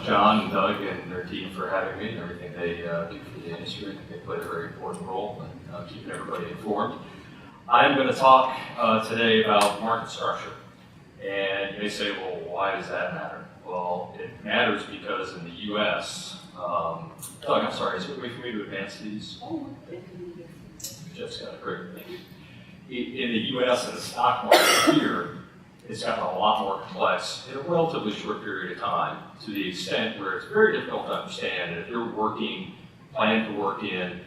John and Doug and their team for having me and everything they do for the industry. I think they play a very important role in keeping everybody informed. I'm going to talk today about market structure. And you may say, well, why does that matter? Well, it matters because in the U.S., Doug, I'm sorry, is there a way for me to advance these? Jeff's got it, great, thank you. In the U.S. and the stock market here, it's gotten a lot more complex in a relatively short period of time, to the extent where it's very difficult to understand. And if you're planning to work in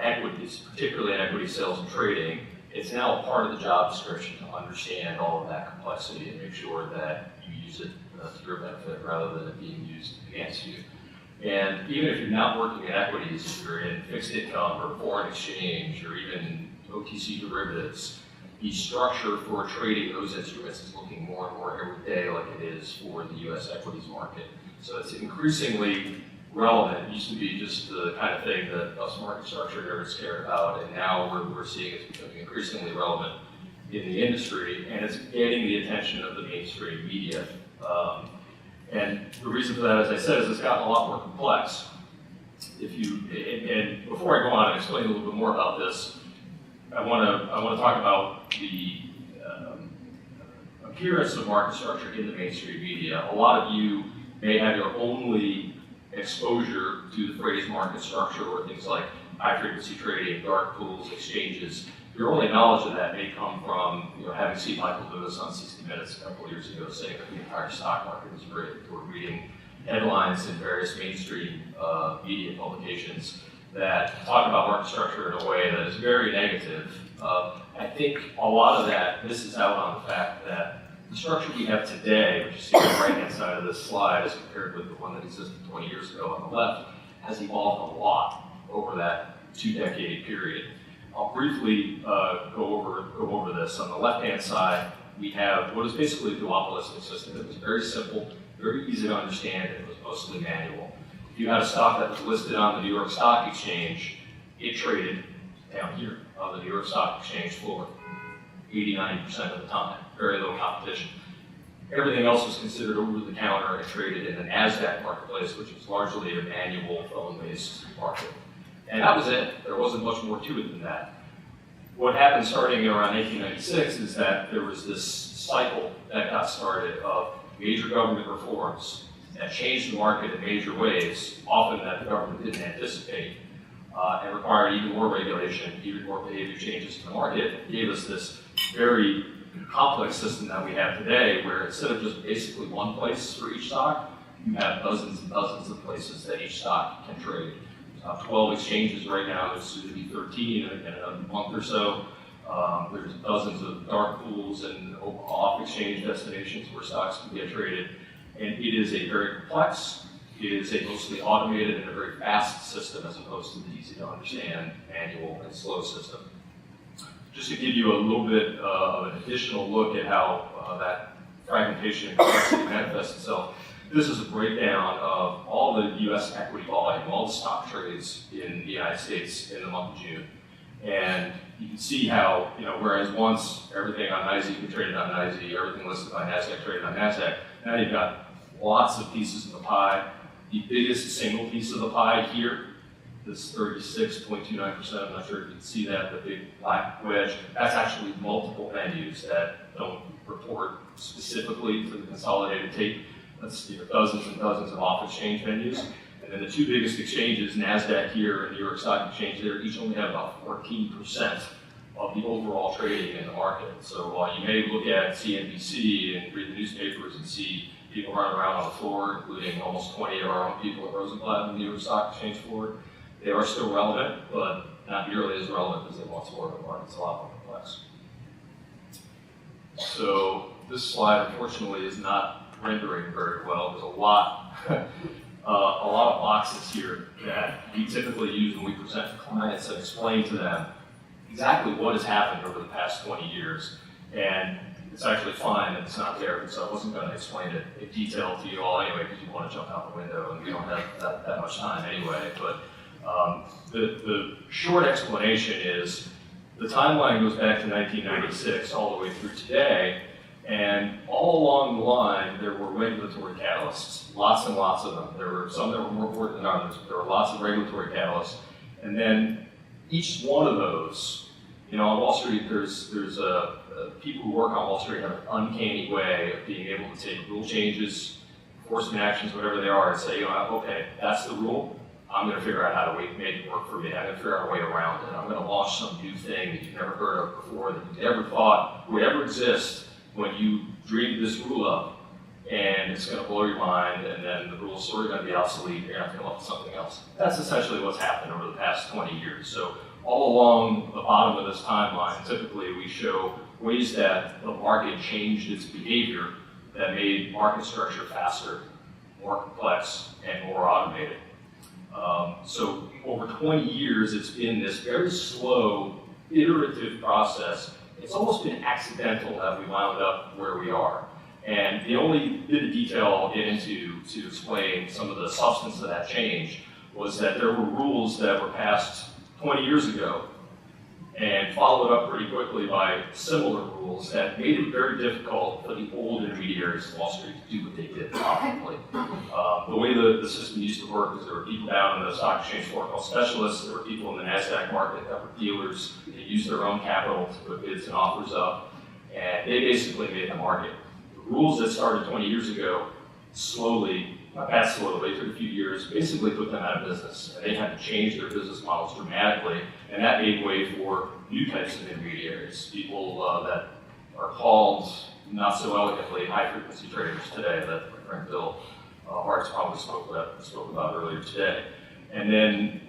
equities, particularly in equity sales and trading, it's now a part of the job description to understand all of that complexity and make sure that you use it to your benefit rather than it being used against you. And even if you're not working in equities, if you're in fixed income or foreign exchange or even OTC derivatives, the structure for trading those instruments is looking more and more every day like it is for the U.S. equities market. So it's increasingly relevant. It used to be just the kind of thing that us market structure nerds cared about, and now we're seeing it's becoming increasingly relevant in the industry, and it's getting the attention of the mainstream media. And the reason for that, as I said, is it's gotten a lot more complex. And before I go on and explain a little bit more about this, I want to talk about the appearance of market structure in the mainstream media. A lot of you may have your only exposure to the phrase market structure or things like high-frequency trading, dark pools, exchanges. Your only knowledge of that may come from having seen Michael Lewis on 60 Minutes a couple of years ago saying that the entire stock market is rigged, or reading headlines in various mainstream media publications that talk about market structure in a way that is very negative. I think a lot of that misses out on the fact that the structure we have today, which you see on the right-hand side of this slide as compared with the one that existed 20 years ago on the left, has evolved a lot over that two-decade period. I'll briefly go over this. On the left-hand side, we have what is basically a duopolistic system. It was very simple, very easy to understand, and it was mostly manual. If you had a stock that was listed on the New York Stock Exchange, it traded down here on the New York Stock Exchange floor 80–90% of the time, very low competition. Everything else was considered over the counter and traded in the NASDAQ marketplace, which was largely a manual phone-based market. And that was it. There wasn't much more to it than that. What happened starting around 1896 is that there was this cycle that got started of major government reforms that changed the market in major ways, often that the government didn't anticipate, and required even more regulation, even more behavior changes in the market. It gave us this very complex system that we have today, where instead of just basically one place for each stock, you have dozens and dozens of places that each stock can trade. 12 exchanges right now, there's soon to be 13 in a month or so. There's dozens of dark pools and off-exchange destinations where stocks can get traded. And it is a very complex, it is a mostly automated and a very fast system as opposed to the easy to understand manual and slow system. Just to give you a little bit of an additional look at how that fragmentation and complexity manifests itself, this is a breakdown of all the U.S. equity volume, all the stock trades in the United States in the month of June. And you can see how, whereas once everything on NYSE can trade on NYSE, everything listed on NASDAQ traded on NASDAQ, now you've got lots of pieces of the pie. The biggest single piece of the pie here, this 36.29%, I'm not sure if you can see that, the big black wedge, that's actually multiple venues that don't report specifically to the consolidated tape. That's dozens and dozens of off-exchange venues. And then the two biggest exchanges, NASDAQ here and New York Stock Exchange there, each only have about 14% of the overall trading in the market. So while you may look at CNBC and read the newspapers and see people running around on the floor, including almost 20 of our own people at Rosenblatt and the New York Stock Exchange floor, they are still relevant, but not nearly as relevant as they once were. The market's a lot more complex. So this slide, unfortunately, is not rendering very well. There's a lot of boxes here that we typically use when we present to clients and explain to them exactly what has happened over the past 20 years. And it's actually fine that it's not there, so I wasn't going to explain it in detail to you all anyway, because you want to jump out the window, and we don't have that much time anyway. But the short explanation is the timeline goes back to 1996 all the way through today, And all along the line, there were regulatory catalysts, lots and lots of them. There were some that were more important than others, but there were lots of regulatory catalysts. And then each one of those, you know, on Wall Street, there's people who work on Wall Street have an uncanny way of being able to take rule changes, enforcement actions, whatever they are, and say, you know, okay, that's the rule. I'm going to figure out how to make it work for me. I'm going to figure out a way around it. I'm going to launch some new thing that you've never heard of before, that you never thought would ever exist when you dreamed this rule up. And it's going to blow your mind, and then the rule's sort of going to be obsolete. You're going to have to come up with something else. That's essentially what's happened over the past 20 years. So all along the bottom of this timeline, typically we show ways that the market changed its behavior that made market structure faster, more complex, and more automated. So over 20 years, it's been this very slow, iterative process. It's almost been accidental that we wound up where we are. And the only bit of detail I'll get into to explain some of the substance of that change was that there were rules that were passed 20 years ago and followed up pretty quickly by similar rules that made it very difficult for the old intermediaries of Wall Street to do what they did profitably. The way the system used to work is there were people down in the stock exchange floor called specialists, there were people in the NASDAQ market that were dealers, they used their own capital to put bids and offers up, and they basically made the market. The rules that started 20 years ago slowly, not that slowly, it took a few years, basically put them out of business. And they had to change their business models dramatically, and that made way for new types of intermediaries, people that are called, not so elegantly, high-frequency traders today, that my friend Bill Hartz probably spoke about earlier today. And then,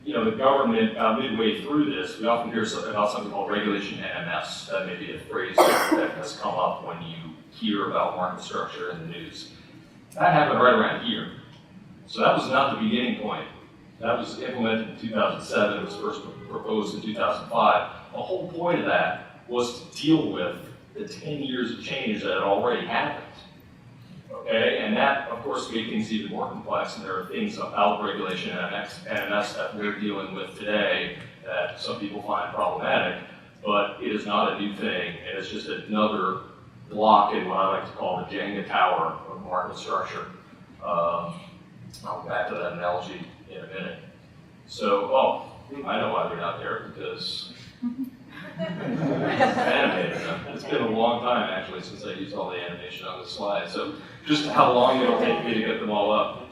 you know, the government, midway through this, we often hear about something called Regulation NMS. That may be a phrase that has come up when you hear about market structure in the news. That happened right around here. So that was not the beginning point. That was implemented in 2007. It was first proposed in 2005. The whole point of that was to deal with the 10 years of change that had already happened. Okay, and that, of course, made things even more complex, and there are things about Regulation NMS that we're dealing with today that some people find problematic, but it is not a new thing, and it's just another block in what I like to call the Jenga tower of market structure. I'll come back to that analogy in a minute. So, I know why they're not there, because I animated them. It's been a long time, actually, since I used all the animation on the slide. So just how long it'll take me to get them all up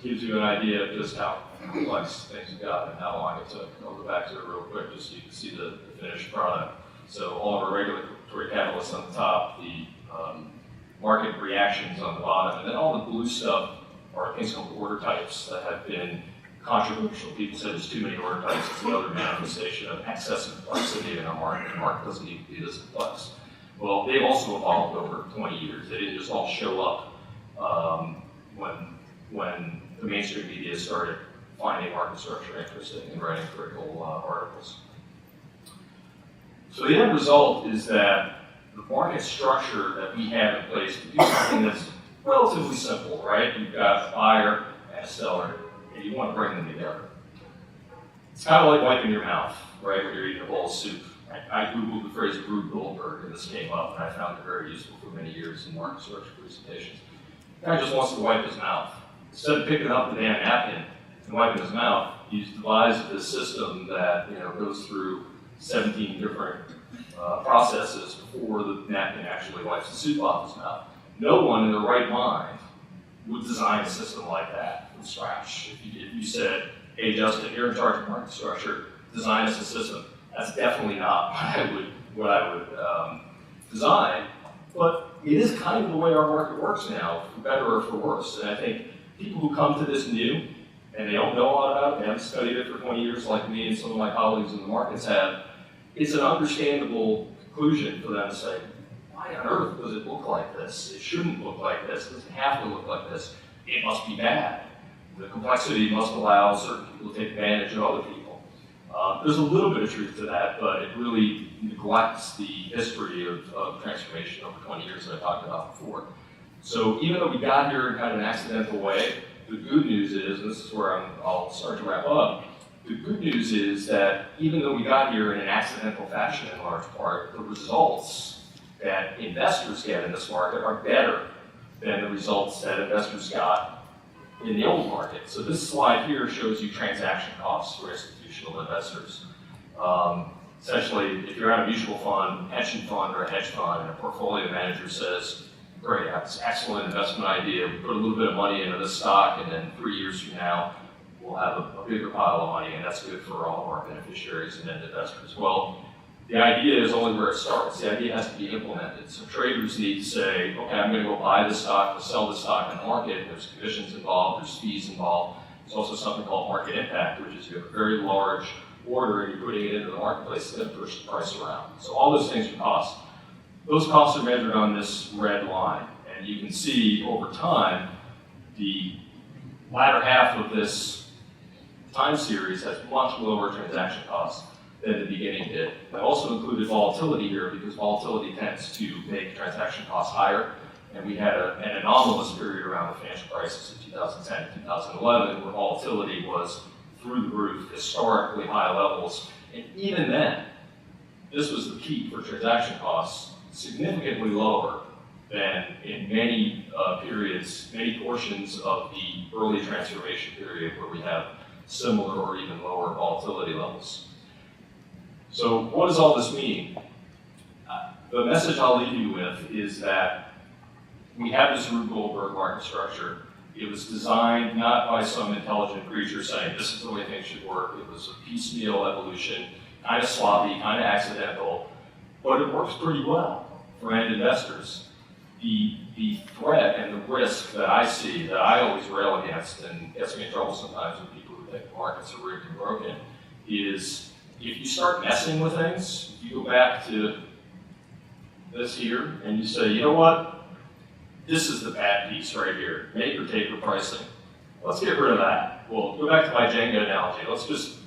gives you an idea of just how complex things have gotten and how long it took. I'll go back to it real quick just so you can see the finished product. So all of our regulatory catalysts on the top, the market reactions on the bottom, and then all the blue stuff are things called order types that have been controversial. People say there's too many order types. It's another manifestation of excessive complexity in our market. The market doesn't need to be this complex. Well, they've also evolved over 20 years. They didn't just all show up when the mainstream media started finding market structure interesting and writing critical articles. So the end result is that the market structure that we have in place to do something that's relatively simple, right? You've got a buyer and a seller, and you want to bring them together. It's kind of like wiping your mouth, right, when you're eating a bowl of soup. I Googled the phrase Rube Goldberg, and this came up, and I found it very useful for many years in market structure presentations. The guy just wants to wipe his mouth. Instead of picking up the damn napkin and wiping his mouth, he's devised this system that goes through 17 different processes before the napkin actually wipes the soup off his mouth. No one in their right mind would design a system like that from scratch. If you said, hey Justin, you're in charge of market structure, design us a system. That's definitely not what I would design, but it is kind of the way our market works now, for better or for worse. And I think people who come to this new, and they don't know a lot about it, they haven't studied it for 20 years like me and some of my colleagues in the markets have, it's an understandable conclusion for them to say, why on earth does it look like this? It shouldn't look like this. It doesn't have to look like this. It must be bad. The complexity must allow certain people to take advantage of other people. There's a little bit of truth to that, but it really neglects the history of transformation over 20 years that I talked about before. So even though we got here in kind of an accidental way, the good news is, and this is where I'll start to wrap up, the good news is that even though we got here in an accidental fashion in large part, the results that investors get in this market are better than the results that investors got in the old market. So this slide here shows you transaction costs for institutional investors. Essentially, if you're on a mutual fund, pension fund, or a hedge fund, and a portfolio manager says, great, I have this excellent investment idea, we put a little bit of money into this stock, and then 3 years from now, we'll have a bigger pile of money, and that's good for all of our beneficiaries and end investors. Well, the idea is only where it starts. The idea has to be implemented. So traders need to say, okay, I'm going to go buy this stock, to sell this stock in the market. There's commissions involved, there's fees involved. There's also something called market impact, which is you have a very large order and you're putting it into the marketplace, it's going to push the price around. So all those things are costs. Those costs are measured on this red line. And you can see over time, the latter half of this time series has much lower transaction costs than the beginning did. I also included volatility here because volatility tends to make transaction costs higher. And we had an anomalous period around the financial crisis in 2010 and 2011 where volatility was through the roof, historically high levels. And even then, this was the peak for transaction costs, significantly lower than in many periods, many portions of the early transformation period where we have similar or even lower volatility levels. So what does all this mean? The message I'll leave you with is that we have this Rube Goldberg market structure. It was designed not by some intelligent creature saying this is the way things should work. It was a piecemeal evolution, kind of sloppy, kind of accidental, but it works pretty well for end investors. The threat and the risk that I see, that I always rail against and gets me in trouble sometimes with people who think the markets are rigged and broken, is if you start messing with things, if you go back to this here and you say, you know what? This is the bad piece right here, make or take pricing. Let's get rid of that. Well, go back to my Jenga analogy. Let's just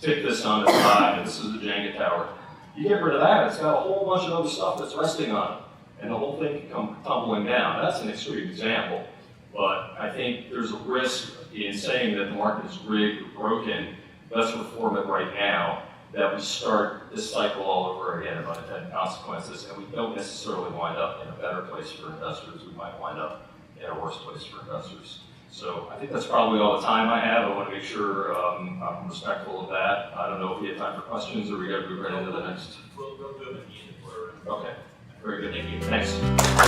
tick this on the side, and this is the Jenga tower. You get rid of that, it's got a whole bunch of other stuff that's resting on it, and the whole thing can come tumbling down. That's an extreme example, but I think there's a risk in saying that the market is rigged or broken. Let's reform it right now, that we start this cycle all over again of unintended consequences, and we don't necessarily wind up in a better place for investors. We might wind up in a worse place for investors. So I think that's probably all the time I have. I want to make sure I'm respectful of that. I don't know if we have time for questions or we got to move right into the next. We'll do it at the end. Okay, very good, thank you. Thanks.